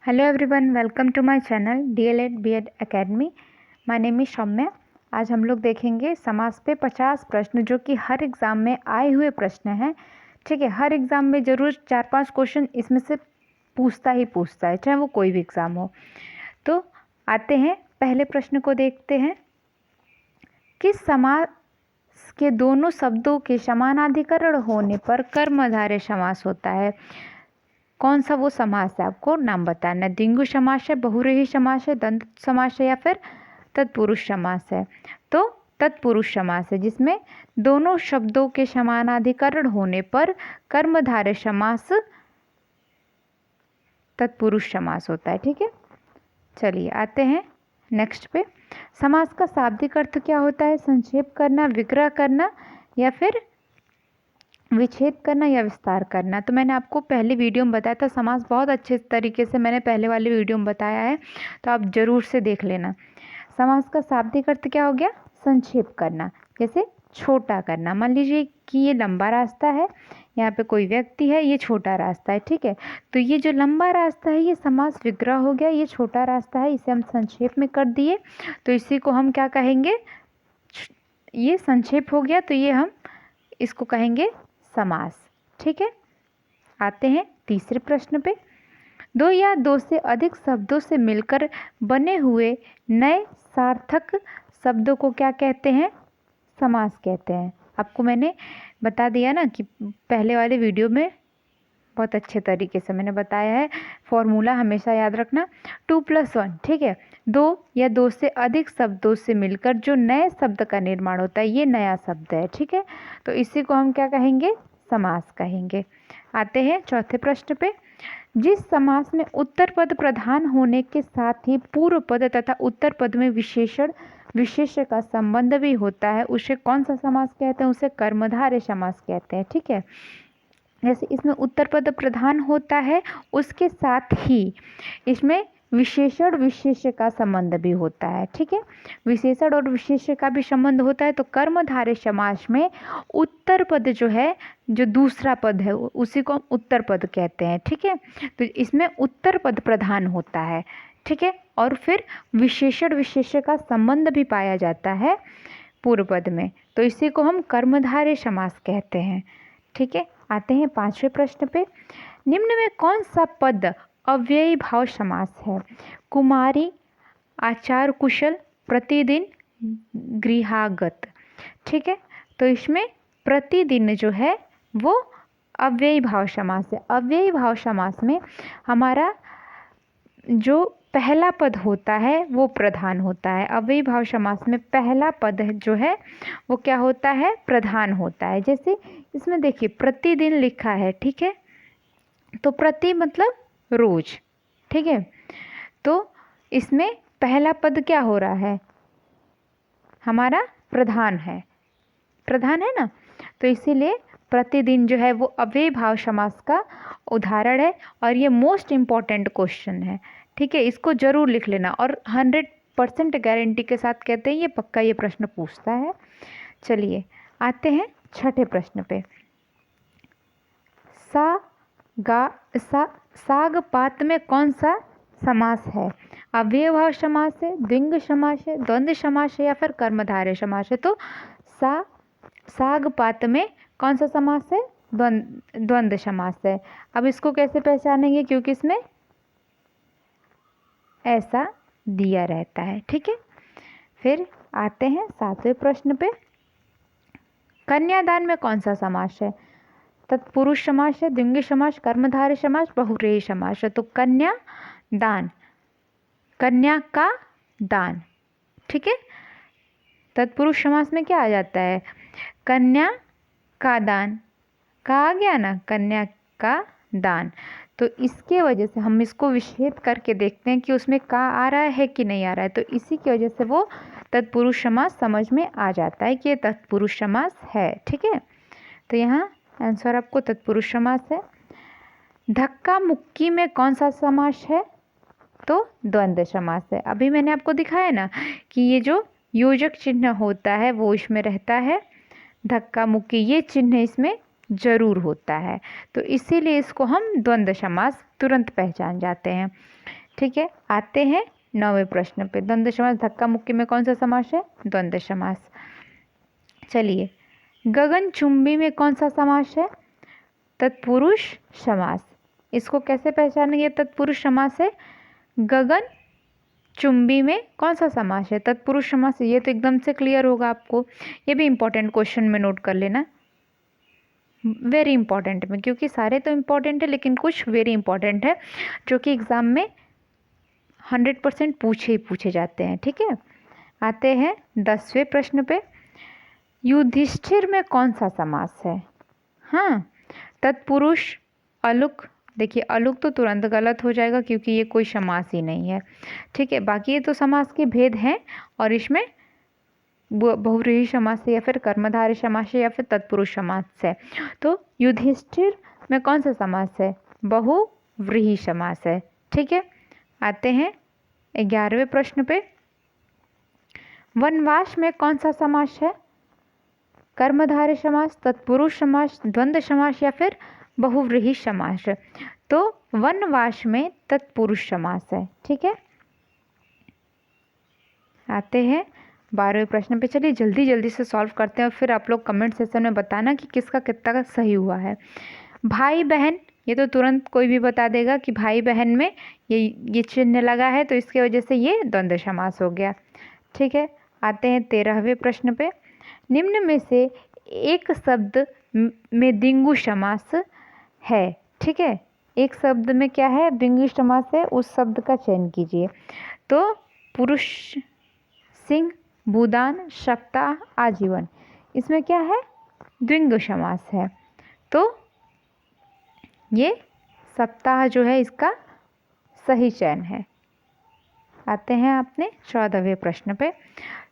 Hello everyone, welcome to my channel DLED B.Ed academy. My name is Soumya. आज हम लोग देखेंगे समास पे 50 प्रश्न जो कि हर एग्ज़ाम में आए हुए प्रश्न हैं। ठीक है, हर एग्ज़ाम में ज़रूर 4-5 क्वेश्चन इसमें से पूछता है, चाहे वो कोई भी एग्ज़ाम हो। तो आते हैं, पहले प्रश्न को देखते हैं। किस समास के दोनों शब्दों के समानाधिकरण होने पर कर्मधारय समास होता है? कौन सा वो समास है, आपको नाम बताना है। द्विगु समास है, बहुव्रीहि समास है, द्वंद्व समास है या फिर तत्पुरुष समास है। तो तत्पुरुष समास है, जिसमें दोनों शब्दों के समानाधिकरण होने पर कर्मधारय समास तत्पुरुष समास होता है। ठीक है, चलिए आते हैं नेक्स्ट पे। समास का शाब्दिक अर्थ क्या होता है? संक्षेप करना, विग्रह करना या फिर विच्छेद करना या विस्तार करना। तो मैंने आपको पहले वीडियो में बताया था, समास बहुत अच्छे तरीके से मैंने पहले वाले वीडियो में बताया है, तो आप ज़रूर से देख लेना। समास का शाब्दिक अर्थ क्या हो गया? संक्षेप करना, जैसे छोटा करना। मान लीजिए कि ये लंबा रास्ता है, यहाँ पे कोई व्यक्ति है, ये छोटा रास्ता है। ठीक है, तो ये जो लंबा रास्ता है ये समास विग्रह हो गया। ये छोटा रास्ता है, इसे हम संक्षेप में कर दिए, तो इसी को हम क्या कहेंगे? ये संक्षेप हो गया, तो ये हम इसको कहेंगे समास। ठीक है, आते हैं तीसरे प्रश्न पे। दो या दो से अधिक शब्दों से मिलकर बने हुए नए सार्थक शब्दों को क्या कहते हैं? समास कहते हैं। आपको मैंने बता दिया ना कि पहले वाले वीडियो में बहुत अच्छे तरीके से मैंने बताया है। फॉर्मूला हमेशा याद रखना, 2+1। ठीक है, दो या दो से अधिक शब्दों से मिलकर जो नए शब्द का निर्माण होता है, ये नया शब्द है। ठीक है, तो इसी को हम क्या कहेंगे? समास कहेंगे। आते हैं चौथे प्रश्न पे। जिस समास में उत्तर पद प्रधान होने के साथ ही पूर्व पद तथा उत्तर पद में विशेषण विशेष्य का संबंध भी होता है, उसे कौन सा समास कहते हैं? उसे कर्मधारय समास कहते हैं। ठीक है, जैसे इसमें उत्तर पद प्रधान होता है, उसके साथ ही इसमें विशेषण विशेष्य का संबंध भी होता है। ठीक है, विशेषण और विशेष्य का भी संबंध होता है, तो कर्मधारय समास में उत्तर पद जो है, जो दूसरा पद है, उसी को हम उत्तर पद कहते हैं। ठीक है, तो इसमें उत्तर पद प्रधान होता है। ठीक है, और फिर विशेषण विशेष्य का संबंध भी पाया जाता है पूर्व पद में, तो इसी को हम कर्मधारय समास कहते हैं। ठीक है, आते हैं पांचवें प्रश्न पे। निम्न में कौन सा पद अव्ययी भाव समास है? कुमारी, आचार कुशल, प्रतिदिन, गृहागत। ठीक है, तो इसमें प्रतिदिन जो है वो अव्ययी भाव समास है। अव्ययी भाव समास में हमारा जो पहला पद होता है वो प्रधान होता है। अव्ययी भाव समास में पहला पद जो है वो क्या होता है? प्रधान होता है। जैसे इसमें देखिए प्रतिदिन लिखा है। ठीक है, तो प्रति मतलब रोज। ठीक है, तो इसमें पहला पद क्या हो रहा है? हमारा प्रधान है, प्रधान है ना, तो इसीलिए प्रतिदिन जो है वो अव्ययी भाव समास का उदाहरण है, और ये मोस्ट इम्पॉर्टेंट क्वेश्चन है। ठीक है, इसको जरूर लिख लेना, और 100% गारंटी के साथ कहते हैं ये पक्का ये प्रश्न पूछता है। चलिए आते हैं छठे प्रश्न पे। साग पात में कौन सा समास है? अव्ययी भाव समास है, द्विगु समास है, द्वंद्व समास है या फिर कर्मधारय समास है? तो साग पात में कौन सा समास है? द्वंद्व समास है। अब इसको कैसे पहचानेंगे? क्योंकि इसमें ऐसा दिया रहता है। ठीक है, फिर आते हैं सातवें प्रश्न पे। कन्यादान में कौन सा समास है? तत्पुरुष समास है, द्विगु समास, कर्मधारय समास, बहुव्रीहि समास है। तो कन्या दान, कन्या का दान। ठीक है, तत्पुरुष समास में क्या आ जाता है? कन्या का दान, का आ गया ना, कन्या का दान। तो इसके वजह से हम इसको विच्छेद करके देखते हैं कि उसमें का आ रहा है कि नहीं आ रहा है, तो इसी की वजह से वो तत्पुरुष समास समझ में आ जाता है कि ये तत्पुरुष समास है। ठीक है, तो यहाँ आंसर आपको तत्पुरुष समास है। धक्का मुक्की में कौन सा समास है? तो द्वंद्व समास है। अभी मैंने आपको दिखाया ना कि ये जो योजक चिन्ह होता है वो इसमें रहता है, धक्का मुक्की ये चिन्ह इसमें जरूर होता है, तो इसीलिए इसको हम द्वंद्व समास तुरंत पहचान जाते हैं। ठीक है, आते हैं 9वें प्रश्न पे। द्वंद्व समास धक्का मुक्की में कौन सा समास है? द्वंद्व समास। चलिए, गगनचुंबी में कौन सा समास है? तत्पुरुष समास। इसको कैसे पहचानेंगे? तत्पुरुष समास है। गगन चुंबी में कौन सा समास है? तत्पुरुष समास। ये तो एकदम से क्लियर होगा आपको, ये भी इंपॉर्टेंट क्वेश्चन में नोट कर लेना, वेरी इंपॉर्टेंट में, क्योंकि सारे तो इम्पॉर्टेंट है लेकिन कुछ वेरी इंपॉर्टेंट है जो कि एग्ज़ाम में 100% पूछे जाते हैं। ठीक है, आते हैं 10वें प्रश्न पे। युधिष्ठिर में कौन सा समास है? हाँ, तत्पुरुष अलुक। देखिए, अलुक तो तुरंत गलत हो जाएगा क्योंकि ये कोई समास ही नहीं है। ठीक है, बाकी ये तो समास के भेद हैं और इसमें बहुव्रीहि समास है या फिर कर्मधारय समास है या फिर तत्पुरुष समास है। तो युधिष्ठिर में कौन सा समास है? बहुव्रीहि समास है। ठीक है, आते हैं 11वें प्रश्न पे। वनवास में कौन सा समास है? कर्मधारय समास, तत्पुरुष समास, द्वंद्व समास या फिर बहुव्रीहि समास। तो वनवास में तत्पुरुष समास है। ठीक है, आते हैं 12वें प्रश्न पे। चलिए जल्दी जल्दी से सॉल्व करते हैं और फिर आप लोग कमेंट सेक्शन में बताना कि किसका कितना का सही हुआ है। भाई बहन, ये तो तुरंत कोई भी बता देगा कि भाई बहन में ये चिन्ह लगा है तो इसकी वजह से ये द्वंद्व समास हो गया। ठीक है, आते हैं 13वें प्रश्न पे। निम्न में से एक शब्द में द्विगु समास है। ठीक है, एक शब्द में क्या है? द्विगु समास है, उस शब्द का चयन कीजिए। तो पुरुष, सिंह, भूदान, सप्ताह, आजीवन, इसमें क्या है? द्विगु समास है। तो ये सप्ताह जो है इसका सही चयन है। आते हैं अपने 14वें प्रश्न पे।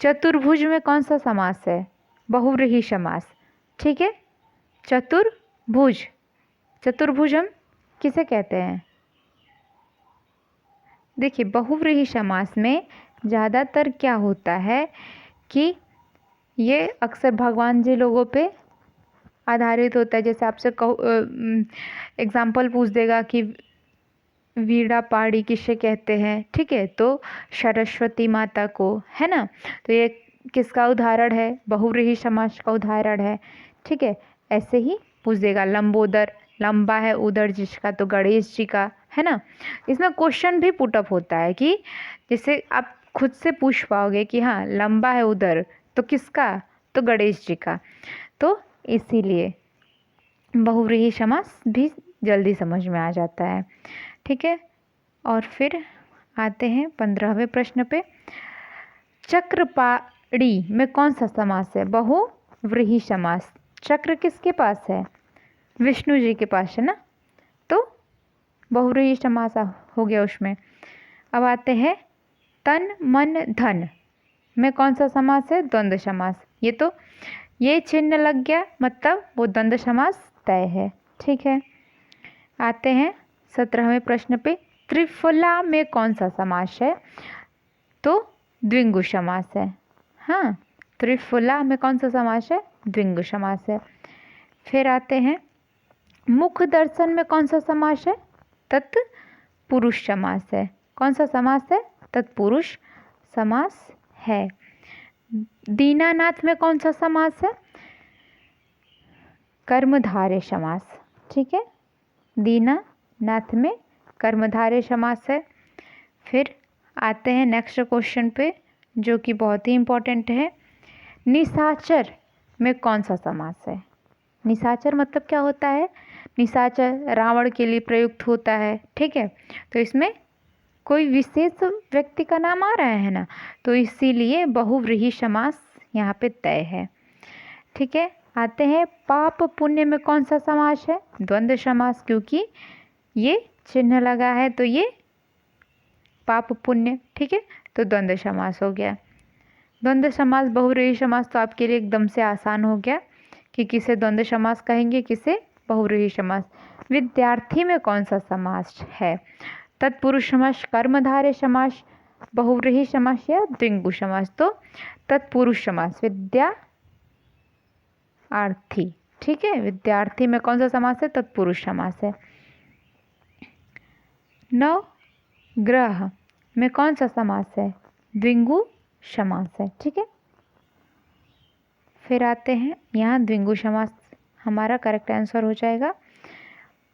चतुर्भुज में कौन सा समास है? बहुव्रीहि समास। ठीक है, चतुर्भुज, चतुर्भुज हम किसे कहते हैं? देखिए, बहुव्रीहि समास में ज़्यादातर क्या होता है कि ये अक्सर भगवान जी लोगों पे आधारित होता है। जैसे आपसे एग्जाम्पल पूछ देगा कि वीणा पाड़ी किसे कहते हैं? ठीक है, तो सरस्वती माता को, है ना। तो ये किसका उदाहरण है? बहुव्रीहि समास का उदाहरण है। ठीक है, ऐसे ही पूछ देगा। लंबोदर, लंबा है उदर जिसका, तो गणेश जी का, है ना। इसमें क्वेश्चन भी पुटअप होता है कि जैसे आप खुद से पूछ पाओगे कि हाँ लंबा है उदर तो किसका? तो गणेश जी का। तो इसीलिए बहुव्रीहि समास भी जल्दी समझ में आ जाता है। ठीक है, और फिर आते हैं 15वें प्रश्न पे। चक्रपाणी में कौन सा समास है? बहुव्रीहि समास। चक्र किसके पास है? विष्णु जी के पास है ना, तो बहुव्रीहि समास हो गया उसमें। अब आते हैं तन मन धन में कौन सा समास है? द्वंद्व समास। ये तो ये चिन्ह लग गया मतलब वो द्वंद्व समास तय है। ठीक है, आते हैं 17वें प्रश्न पे। त्रिफला में कौन सा समास है? तो द्विगु समास है। हाँ, त्रिफला में कौन सा समास है? द्विगु समास है। फिर आते हैं मुख दर्शन में कौन सा समास है? तत्पुरुष समास है। कौन सा समास है? तत्पुरुष समास है। दीनानाथ में कौन सा समास है? कर्मधारय समास। ठीक है, दीनानाथ में कर्मधारय समास है। फिर आते हैं नेक्स्ट क्वेश्चन पे जो कि बहुत ही इम्पोर्टेंट है। निशाचर में कौन सा समास है? निशाचर मतलब क्या होता है? निशाचर रावण के लिए प्रयुक्त होता है। ठीक है, तो इसमें कोई विशेष व्यक्ति का नाम आ रहा है ना, तो इसीलिए बहुव्रीहि समास यहाँ पे तय है। ठीक है, आते हैं पाप पुण्य में कौन सा समास है? द्वंद्व समास, क्योंकि ये चिन्ह लगा है तो ये पाप पुण्य। ठीक है, तो द्वंद्व समास हो गया। द्वंद्व समास बहुव्रीहि समास तो आपके लिए एकदम से आसान हो गया कि किसे द्वंद्व समास कहेंगे, किसे बहुव्रीहि समास। विद्यार्थी में कौन सा समास है? तत्पुरुष समास, कर्मधारय समास, बहुव्रीहि समास या द्विगु समास। तो तत्पुरुष समास, विद्यार्थी। ठीक है। विद्यार्थी में कौन सा समास है? तत्पुरुष समास है। नवग्रह में कौन सा समास है? द्विगु समास है। ठीक है। फिर आते हैं यहाँ द्विगु समास हमारा करेक्ट आंसर हो जाएगा।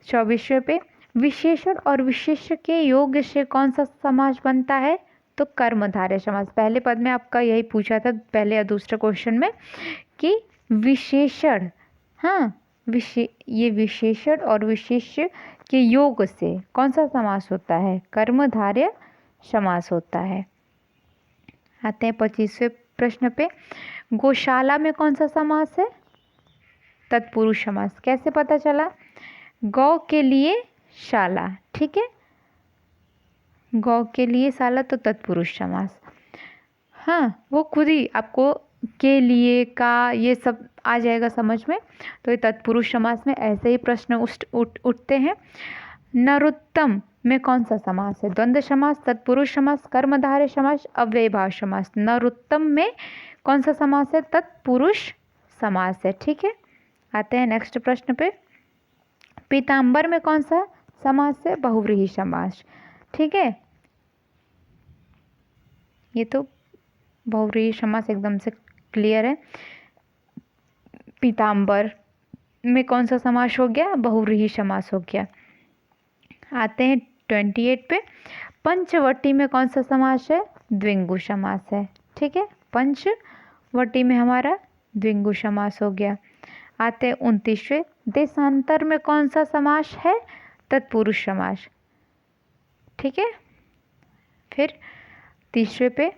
24वें पे विशेषण और विशेष्य के योग से कौन सा समास बनता है? तो कर्मधारय समास। पहले पद में आपका यही पूछा था, पहले या दूसरे क्वेश्चन में, कि विशेषण, हाँ ये विशेषण और विशेष्य के योग से कौन सा समास होता है? कर्मधारय समास होता है। आते हैं 25वें प्रश्न पे, गौशाला में कौन सा समास है? तत्पुरुष समास। कैसे पता चला? गौ के लिए शाला, ठीक है, गौ के लिए शाला तो तत्पुरुष समास। हाँ, वो खुद ही आपको के लिए का ये सब आ जाएगा समझ में। तो ये तत्पुरुष समास में ऐसे ही प्रश्न उठते हैं। नरोत्तम में कौन सा समास है? द्वंद्व समास, तत्पुरुष समास, कर्मधारय समास, अव्ययीभाव समास। नरोत्तम में कौन सा समास है? तत्पुरुष समास है। ठीक है। आते हैं नेक्स्ट प्रश्न पे, पीताम्बर में कौन सा समास है? बहुव्रीहि समास। ठीक है, ये तो बहुव्रीहि समास एकदम से क्लियर है। पीताम्बर में कौन सा समास हो गया? बहुव्रीहि समास हो गया। आते हैं 28 पे, पंचवटी में कौन सा समास है? द्विगु समास है। ठीक है, पंचवटी में हमारा द्विगु समास हो गया। आते हैं 29वें, देशांतर में कौन सा समास है? तत्पुरुष समास। ठीक है। फिर 30वें पे,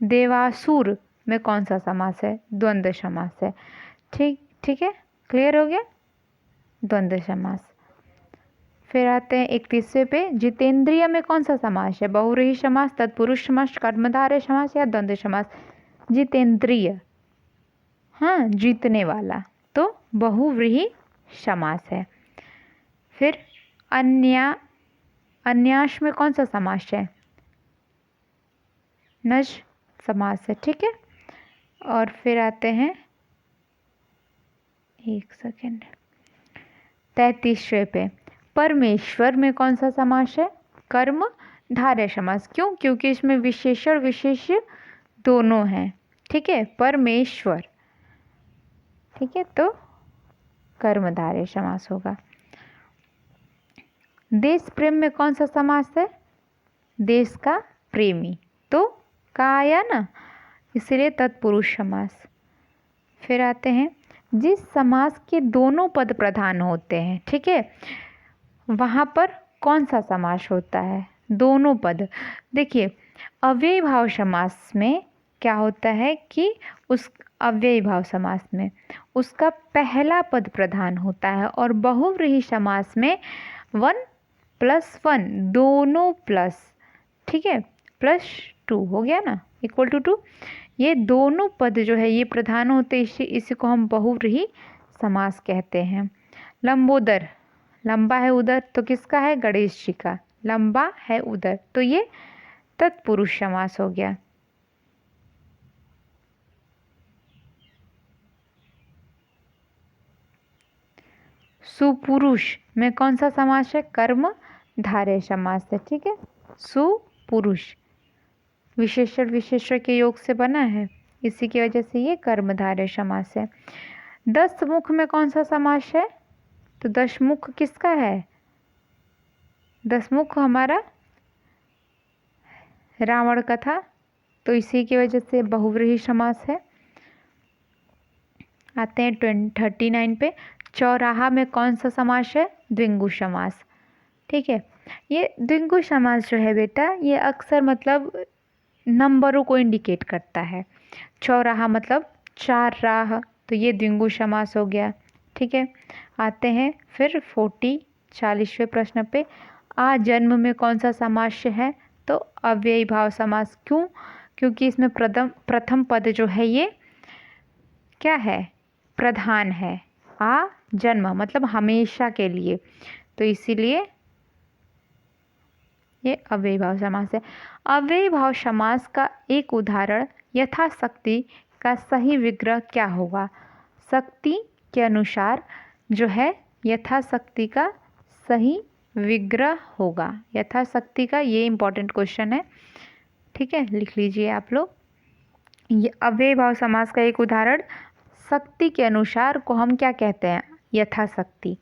देवासुर में कौन सा समास है? द्वंद्व समास है। ठीक है, क्लियर हो गया, द्वंद्व समास। फिर आते हैं 31वें पे, जितेंद्रिय में कौन सा समास है? बहुव्रीहि समास, तत्पुरुष समास, कर्मधारय समास या द्वंद्व समास? जितेंद्रिय, हाँ, जीतने वाला, तो बहुव्रीहि समास है। फिर अन्यास में कौन सा समास है? नज समास है। ठीक है। और फिर आते हैं 33वें पे, परमेश्वर में कौन सा समास है? कर्मधारय समास। क्यों? क्योंकि इसमें विशेषण विशेष्य दोनों हैं। ठीक है, परमेश्वर, ठीक है, तो कर्मधारय समास होगा। देश प्रेम में कौन सा समास है? देश का प्रेमी, तो का आया ना, इसलिए तत्पुरुष समास। फिर आते हैं, जिस समास के दोनों पद प्रधान होते हैं, ठीक है, वहाँ पर कौन सा समास होता है? दोनों पद। देखिए, अव्ययीभाव समास में क्या होता है कि उस अव्ययीभाव समास में उसका पहला पद प्रधान होता है, और बहुव्रीहि समास में 1+1 दोनों प्लस, ठीक है, +2 हो गया ना, =2, ये दोनों पद जो है ये प्रधान होते, इसी को हम बहुव्रीहि समास कहते हैं। लंबोदर, लंबा है उदर, तो किसका है? गणेश जी का, लंबा है उदर, तो ये तत्पुरुष समास हो गया। सुपुरुष में कौन सा समास है? कर्मधारय समास है। ठीक है, सुपुरुष विशेषण विशेष्य के योग से बना है, इसी की वजह से ये कर्मधारय समास है। दशमुख में कौन सा समास है? तो दशमुख किसका है? दशमुख हमारा रावण का था, तो इसी की वजह से बहुव्रीहि समास है। आते हैं 39 पे, चौराहा में कौन सा समास है? द्विगु समास। ठीक है, ये द्विगु समास जो है बेटा, ये अक्सर मतलब नंबरों को इंडिकेट करता है। चौराहा मतलब 4 राह, तो ये द्विगु समास हो गया। ठीक है। आते हैं फिर 40वें प्रश्न पे, आजन्म में कौन सा समास है? तो अव्ययीभाव समास। क्यों? क्योंकि इसमें प्रथम पद जो है ये क्या है? प्रधान है। आ जन्म मतलब हमेशा के लिए, तो इसीलिए ये अव्ययीभाव समास है। अव्ययीभाव समास का एक उदाहरण यथाशक्ति का सही विग्रह क्या होगा? शक्ति के अनुसार जो है यथाशक्ति का सही विग्रह होगा। यथाशक्ति का ये इम्पोर्टेंट क्वेश्चन है, ठीक है, लिख लीजिए आप लोग। ये अव्ययी भाव समास का एक उदाहरण, शक्ति के अनुसार को हम क्या कहते हैं? यथाशक्ति।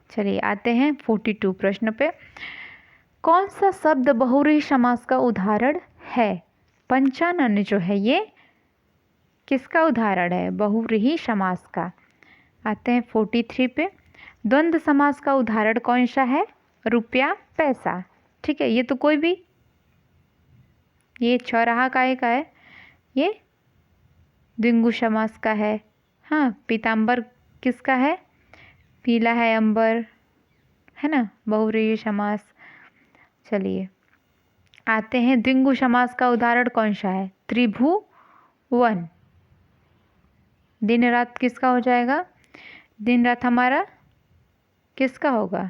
चलिए आते हैं 42 प्रश्न पे। कौन सा शब्द बहुव्रीहि समास का उदाहरण है? पंचानन जो है ये किसका उदाहरण है? बहुव्रीहि समास का। आते हैं 43 पे। द्वंद्व समास का उदाहरण कौन सा है? रुपया पैसा, ठीक है, ये तो कोई भी, ये चौराहा काय का है? ये द्विगु समास का है। हाँ, पीताम्बर किसका है? पीला है अंबर, है ना, बहुव्रीहि समास। चलिए आते हैं द्विगु समास का उदाहरण कौन सा है? त्रिभुवन। दिन रात किसका हो जाएगा? दिन रात हमारा किसका होगा?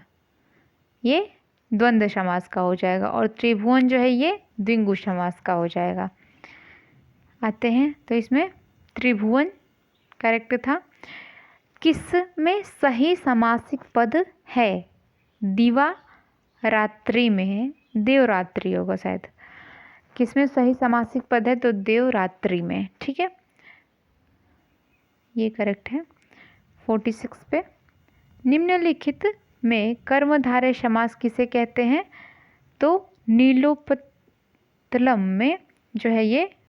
ये द्वंद्व समास का हो जाएगा, और त्रिभुवन जो है ये द्विगु समास का हो जाएगा। आते हैं तो इसमें त्रिभुवन करेक्ट था। किस में सही समासिक पद है? दिवा रात्रि में, देवरात्रि होगा शायद। किस में सही समासिक पद है? तो देवरात्रि में, ठीक है, ये करेक्ट है। 46 पे। निम्नलिखित में कर्मधारय समास किसे कहते हैं? तो नीलोपतलम में जो है ये